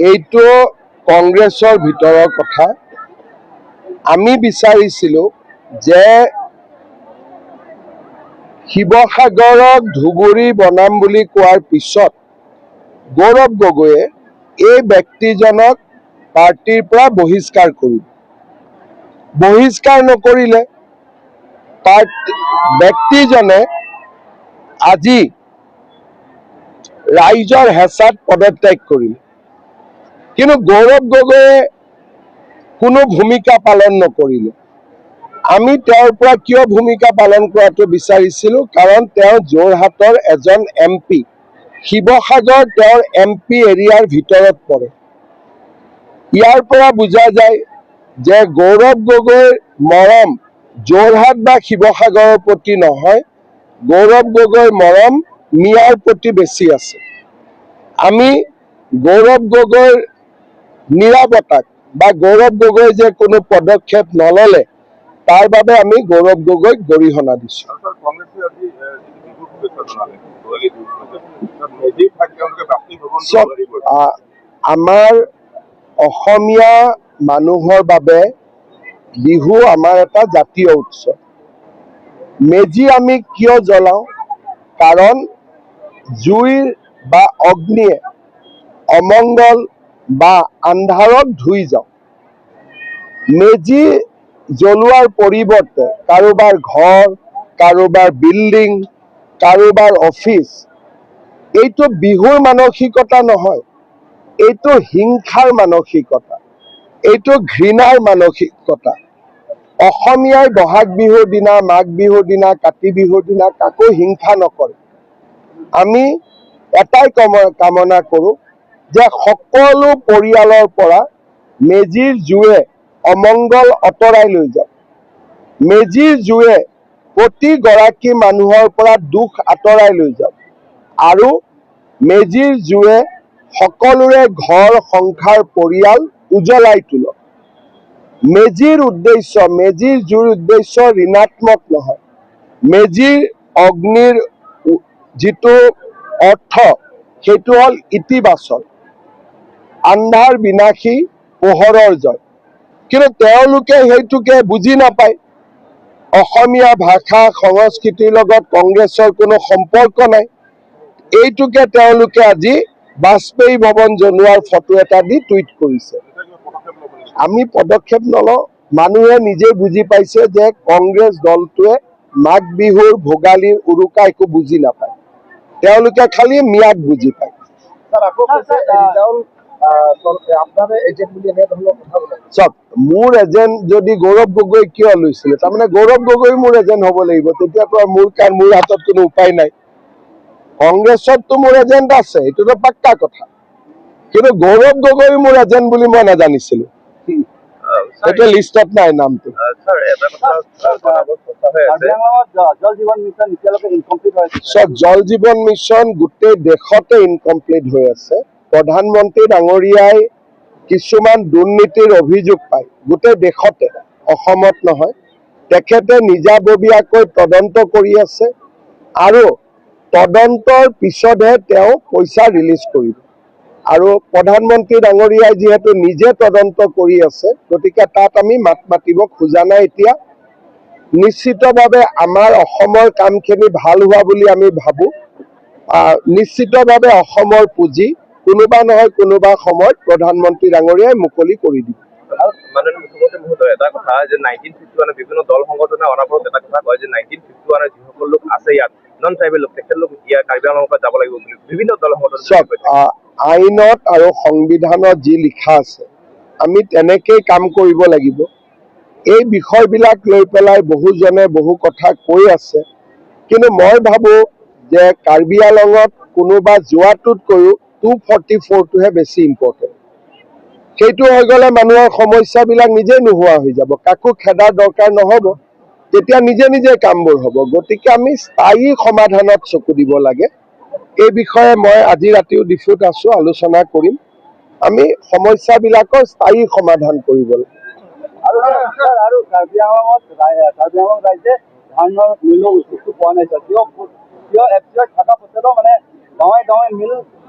এইটো কংগ্ৰেছৰ ভিতৰৰ কথা। আমি বিচাৰিছিলোঁ যে শিৱসাগৰক ধুবুৰী বনাম বুলি কোৱাৰ পিছত গৌৰৱ গগৈয়ে এই ব্যক্তিজনক পাৰ্টিৰ পৰা বহিষ্কাৰ কৰিব। বহিষ্কাৰ নকৰিলে ব্যক্তিজনে আজি ৰাইজৰ হেঁচাত পদত্যাগ কৰিলে। কিন্তু গৌৰৱ গগৈয়ে কোনো ভূমিকা পালন নকৰিলে। আমি তেওঁৰ পৰা কিয় ভূমিকা পালন কৰাটো বিচাৰিছিলোঁ, কাৰণ তেওঁ যোৰহাটৰ এজন MP, শিৱসাগৰ তেওঁৰ MP এৰিয়াৰ ভিতৰত পৰে। ইয়াৰ পৰা বুজা যায় যে গৌৰৱ গগৈৰ মৰম যোৰহাট বা শিৱসাগৰৰ প্ৰতি নহয়, গৌৰৱ গগৈৰ মৰম মিয়াৰ প্ৰতি বেছি আছে। আমি গৌৰৱ গগৈৰ নিৰাপত্তাক বা গৌৰৱ গগৈ যে কোনো পদক্ষেপ নললে তাৰ বাবে আমি গৌৰৱ গগৈক গৰিহণা দিছোঁ। আমাৰ অসমীয়া মানুহৰ বাবে বিহু আমাৰ এটা জাতীয় উৎসৱ। মেজি আমি কিয় জ্বলাওঁ? কাৰণ জুইৰ বা অগ্নিয়ে অমংগল বা আন্ধাৰক ধুই যাওঁ। মেজি জ্বলোৱাৰ পৰিৱৰ্তে কাৰোবাৰ ঘৰ, কাৰোবাৰ বিল্ডিং, কাৰোবাৰ অফিচ, এইটো বিহুৰ মানসিকতা নহয়, এইটো হিংসাৰ মানসিকতা, এইটো ঘৃণাৰ মানসিকতা। অসমীয়াই বহাগ বিহুৰ দিনা, মাঘ বিহুৰ দিনা, কাতি বিহুৰ দিনা কাকো হিংসা নকৰে। আমি এটাই কামনা কৰোঁ যে সকলো পৰিয়ালৰ পৰা মেজিৰ জুয়ে অমংগল আঁতৰাই লৈ যাওক। মেজিৰ জুয়ে প্ৰতিগৰাকী মানুহৰ পৰা দুখ আঁতৰাই লৈ যাওক আৰু মেজিৰ জুয়ে সকলোৰে ঘৰ সংসাৰ পৰিয়াল উজ্বলাই তোলক। মেজিৰ উদ্দেশ্য, মেজিৰ জুইৰ উদ্দেশ্য ঋণাত্মক নহয়। মেজিৰ অগ্নিৰ যিটো অৰ্থ সেইটো হ'ল ইতিবাচক। আন্ধাৰ বিনাশী, পোহৰৰ জয়। কিন্তু তেওঁলোকে সেইটোকে বুজি নাপায়। অসমীয়া ভাষা সংস্কৃতিৰ লগত কংগ্ৰেছৰ কোনো সম্পৰ্ক নাই। এইটোকে তেওঁলোকে আজি বাজপেয়ী ভৱন জনোৱাৰ ফটো এটা দি টুইট কৰিছে। আমি পদক্ষেপ নলওঁ। মানুহে নিজে বুজি পাইছে যে কংগ্ৰেছ দলটোৱে মাঘ বিহুৰ ভোগালীৰ উৰুকা একো বুজি নাপায়। তেওঁলোকে খালি মিয়াক বুজি পায়। চব মোৰ এজেণ্ট যদি গৌৰৱ গগৈ কিয় লৈছিলে, তাৰমানে গৌৰৱ গগৈ মোৰ এজেণ্ট হ'ব লাগিব, তেতিয়াতো মোৰ হাতত কোনো উপায় নাই। কংগ্ৰেছততো মোৰ এজেণ্ট আছে, এইটোতো পাক্কা কথা। কিন্তু গৌৰৱ গগৈ মোৰ এজেণ্ট বুলি মই নাজানিছিলোঁ। সেইটো লিষ্টত নাই নামটো। চব জল জীৱন মিছন গোটেই দেশতে ইনকমপ্লিট হৈ আছে। প্ৰধানমন্ত্ৰী ডাঙৰীয়াই কিছুমান দুৰ্নীতিৰ অভিযোগ পায় গোটেই দেশতে, অসমত নহয়। তেখেতে নিজাববীয়াকৈ তদন্ত কৰি আছে আৰু তদন্তৰ পিছতহে তেওঁ পইচা ৰিলিজ কৰিব। আৰু প্ৰধানমন্ত্ৰী ডাঙৰীয়াই যিহেতু নিজে তদন্ত কৰি আছে, গতিকে তাত আমি মাত মাতিব খোজা নাই এতিয়া। নিশ্চিতভাৱে আমাৰ অসমৰ কামখিনি ভাল হোৱা বুলি আমি ভাবোঁ। নিশ্চিতভাৱে অসমৰ পুঁজি কোনোবা নহয় কোনোবা সময়ত প্ৰধানমন্ত্ৰী ডাঙৰীয়াই মুকলি কৰি দিব। মাননীয় মুখ্যমন্ত্ৰী মহোদয়, এটা কথা যে 1951 বিভিন্ন দল সংগঠনে অনাবৰত এটা কথা কয় যে 1951 যিসকল লোক আছে ইয়াত নন ট্ৰাইবেল লোক, তেখেতলোক ইয়াৰ কাৰ্বি আংলঙৰ পৰা যাব লাগিব বুলি বিভিন্ন দল সংগঠন। আইনত আৰু সংবিধানত যি লিখা আছে আমি তেনেকেই কাম কৰিব লাগিব। এই বিষয়বিলাক লৈ পেলাই বহুজনে বহু কথা কৈ আছে, কিন্তু মই ভাবোঁ যে কাৰ্বি আংলঙত কোনোবা যোৱাটোতকৈও 244টোহে বেছি ইম্পৰ্টেণ্ট। সেইটো হৈ গ'লে মানুহৰ সমস্যাবিলাক নিজেই নোহোৱা হৈ যাব, কাকো খেদাৰ দৰকাৰ নহ'ব, তেতিয়া নিজে নিজে কামবোৰ হ'ব। গতিকে আমি স্থায়ী সমাধানত চকু দিব লাগে। এই বিষয়ে মই আজি ৰাতিও ডিফুত আছোঁ, আলোচনা কৰিম। আমি সমস্যাবিলাকৰ স্থায়ী সমাধান কৰিব লাগে। আৰু কাৰ্বি আংলঙত ৰাইজে ধানৰ মূল্য উচিতটো পোৱা নাই, কিয় এফচিআই থকা পাছতো মানে গাঁৱে গাঁৱে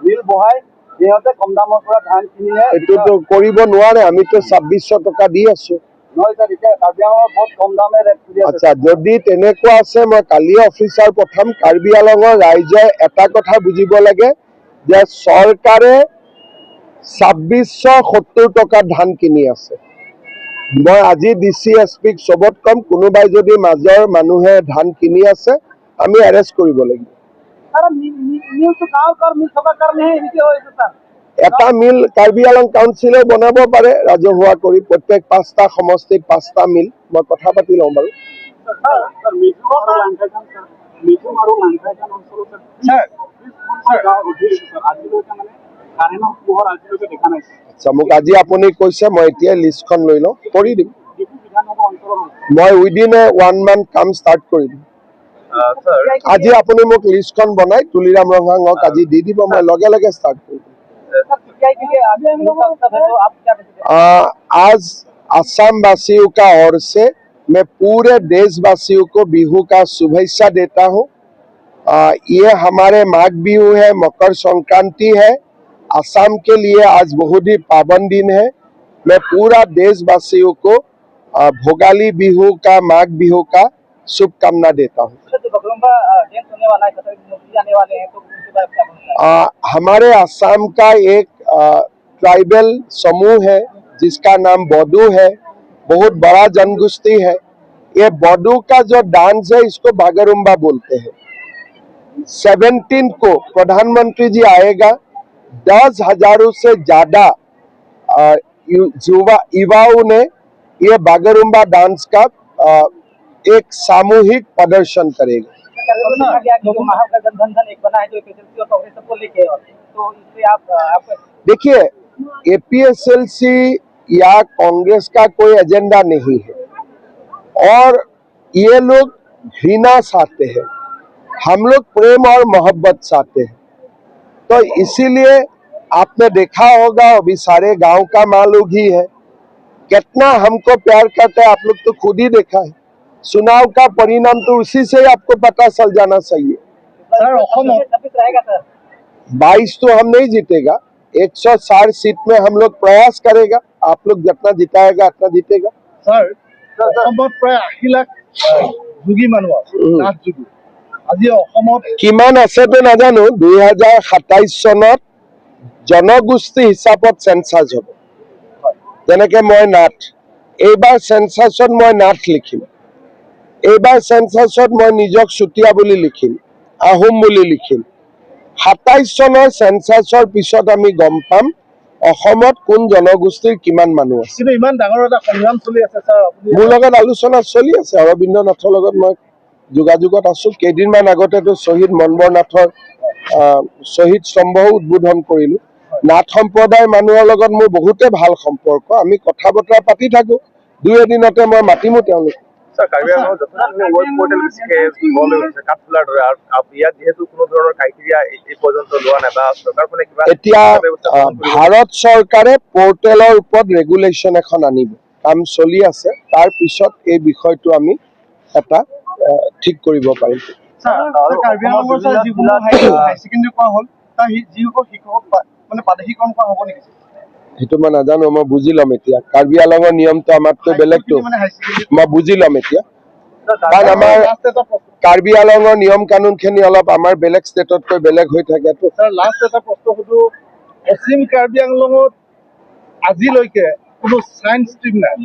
মিল বহাই সিহঁতে কম দামৰ পৰা ধান কিনিহে এইটোতো কৰিব নোৱাৰে, আমিতো 2600 টকা দি আছো। নহয় ছাৰ, এতিয়া কাৰ্বি আংলঙত বহুত কম দামে ৰেট কৰি আছে। আচ্ছা, যদি তেনেকুৱা আছে মই কালি অফিচাৰ পঠাম। কাৰ্বি আংলঙৰ ৰাইজে এটা কথা বুজিব লাগে যে চৰকাৰে 2670 টকাত ধান কিনি আছে। মই আজি DCSPক চবত কম, কোনোবাই যদি মাজৰ মানুহে ধান কিনি আছে আমি এৰেষ্ট কৰিব লাগিব। এটা মিল কাৰ্বি আংলং কাউন্সিলে বনাব পাৰে ৰাজহুৱা কৰি, প্ৰত্যেক 5টা সমষ্টিত 5টা মিল। মই কথা পাতি লওঁ বাৰু। আচ্ছা, মোক আজি আপুনি কৈছে, মই এতিয়াই লিষ্টখন লৈ লওঁ, কৰি দিম। মই উইদিন 1 মান্থ কাম ষ্টাৰ্ট কৰি দিম। স্যাৰ আজি আপুনি মোক লিষ্টখন বনাই তুলিৰাম ৰঙাঙক আজি দি দিব, মই লগে লগে ষ্টাৰ্ট কৰি দিম। आज असम वासियों का ओर से मैं पूरे देशवासियों को बिहू का शुभेच्छा देता हूँ। ये हमारे माघ बिहू है, मकर संक्रांति है। असम के लिए आज बहुत ही पावन दिन है। मैं पूरा देशवासियों को भोगाली बिहू का, माघ बिहू का शुभकामना देता हूँ। हमारे असम का एक ट्राइबल समूह है जिसका नाम बोडो है, बहुत बड़ा जनगोष्ठी है। ये बोडो का जो डांस है इसको बागरुम्बा बोलते हैं। 17 को प्रधानमंत्री जी आएगा, 10,000 से ज्यादा युवाओं ने ये बागरुम्बा डांस का एक सामूहिक प्रदर्शन करेगा। देखिए, APSLC या कांग्रेस का कोई एजेंडा नहीं है और ये लोग घृणा चाहते हैं, हम लोग प्रेम और मोहब्बत चाहते हैं। तो इसीलिए आपने देखा होगा, अभी सारे गांव का मालूम ही है कितना हमको प्यार करते हैं। आप लोग तो खुद ही देखा है, चुनाव का परिणाम तो उसी से ही आपको पता चल जाना चाहिए। 22 तो हम नहीं जीतेगा, 160 सीट में हम लोग प्रयास करेगा। आप लोग जितना जिताएगा उतना जीतेगा। ছাৰ, অসমত প্ৰায় 80 লাখ যোগী মানুহ আছে, নাথ যোগী। আজি অসমত কিমান আছেতো নাজানো। 2027 চনত জনগোষ্ঠী হিচাপত চেন্সাছ হ'ব। যেনেকে মই নাথ, এইবাৰ চেন্সাছত মই নাথ লিখিম। এইবাৰ চেন্সাছত মই নিজক চুতীয়া বুলি লিখিম, আহোম বুলি লিখিম। 27 চনৰ চেন্সাছৰ পিছত আমি গম পাম অসমত কোন জনগোষ্ঠীৰ কিমান মানুহ আছে। কিন্তু ইমান ডাঙৰ এটা সংগ্ৰাম চলি আছে ছাৰ, আপুনি মোৰ লগত আলোচনা চলি আছে, অৰবিন্দ নাথৰ লগত মই যোগাযোগত আছো। কেইদিনমান আগতেতো শ্বহীদ মনবৰ নাথৰ শ্বহীদ স্তম্ভও উদ্বোধন কৰিলো। নাথ সম্প্ৰদায়ৰ মানুহৰ লগত মোৰ বহুতে ভাল সম্পৰ্ক, আমি কথা বতৰা পাতি থাকো। 2 এদিনতে মই মাতিমো তেওঁলোক। স্যাৰ কাৰ্বি আংলঙত যথেষ্ট ৱেব পৰ্টেল বেছিকে গঢ় লৈ উঠিছে কাঠফুলাৰ দৰে, আৰু ইয়াত যিহেতু কোনো ধৰণৰ ক্ৰাইটেৰিয়া এই পৰ্যন্ত লোৱা নাই বা চৰকাৰখনে কিবা এতিয়া ব্যৱস্থা গ্ৰহণ কৰিব। ভাৰত চৰকাৰে পৰ্টেলৰ ওপৰত ৰেগুলেশ্যন এখন আনিব, কাম চলি আছে। তাৰ পিছত এই বিষয়টো আমি এটা ঠিক কৰিব পাৰিম। কাৰ্বি আংলঙৰ ছাৰ যিসমূহ হাই ছেকেণ্ডেৰী কৰা হ'ল, তাৰ যিসকল শিক্ষকক মানে প্ৰাদেশিকৰণ কৰা হ'ব নেকি? সেইটো মই নাজানো, মই বুজি ল'ম এতিয়া। কাৰ্বি আংলঙৰ নিয়মটো আমাতকৈ বেলেগটো, মানে হাই ছেকেণ্ডেৰী মই বুজি ল'ম এতিয়া। কাৰণ আমাৰ কাৰ্বি আংলঙৰ নিয়ম কানুন খিনি অলপ আমাৰ বেলেগ ষ্টেটতকৈ বেলেগ হৈ থাকেতো। ছাৰ লাষ্ট এটা প্ৰশ্ন সুধো, পশ্চিম কাৰ্বি আংলঙত আজিলৈকে কোনো ছায়েন্স ষ্ট্ৰীম নাই।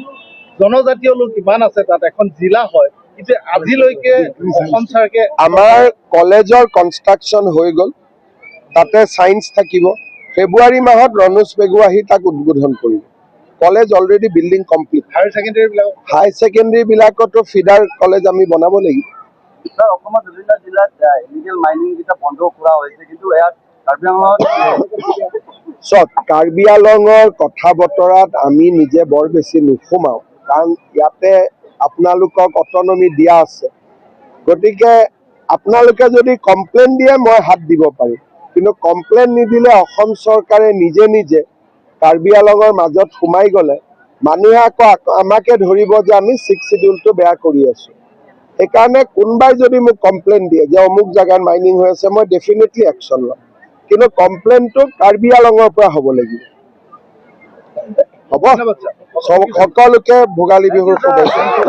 জনজাতীয় লোক ইমান আছে, তাত এখন জিলা হয়, কিন্তু আজিলৈকে অসম চৰকাৰে আমাৰ কলেজৰ কনষ্ট্ৰাকশ্যন হৈ গ'ল, তাতে ছায়েন্স থাকিব। ফেব্ৰুৱাৰী মাহত ৰণোজ পেগু আহি তাক উদ্বোধন কৰিব। College already building complete. Higher ছেকেণ্ডেৰীবিলাক হাই ছেকেণ্ডেৰী বিলাকতো ফিডাৰ কলেজ আমি বনাব লাগিব। ছাৰ, অসমৰ বিভিন্ন জিলাত ইলিগেল মাইনিং কেইটা বন্ধ কৰা হৈছে, কিন্তু ইয়াত কাৰ্বি আংলঙত চব কাৰ্বি আংলঙৰ কথা বতৰাত আমি নিজে বৰ বেছি নোসোমাওঁ, কাৰণ ইয়াতে আপোনালোকক অটনমি দিয়া আছে। গতিকে আপোনালোকে যদি কমপ্লেইন দিয়ে মই হাত দিব পাৰিম, কিন্তু কমপ্লেইন নিদিলে অসম চৰকাৰে নিজে নিজে কাৰ্বি আংলঙৰ মাজত সোমাই গ'লে মানুহে আকৌ আমাকে ধৰিব যে আমি 6 শিডিউলটো বেয়া কৰি আছো। সেইকাৰণে কোনোবাই যদি মোক কমপ্লেইন দিয়ে যে অমুক জাগাত মাইনিং হৈ আছে, মই ডেফিনেটলি একশ্যন ল'ম। কিন্তু কমপ্লেইনটো কাৰ্বি আংলঙৰ পৰা হ'ব লাগিব। হ'ব ধন্যবাদ ছাৰ। সকলোকে ভোগালী বিহুৰ শুভেচ্ছা।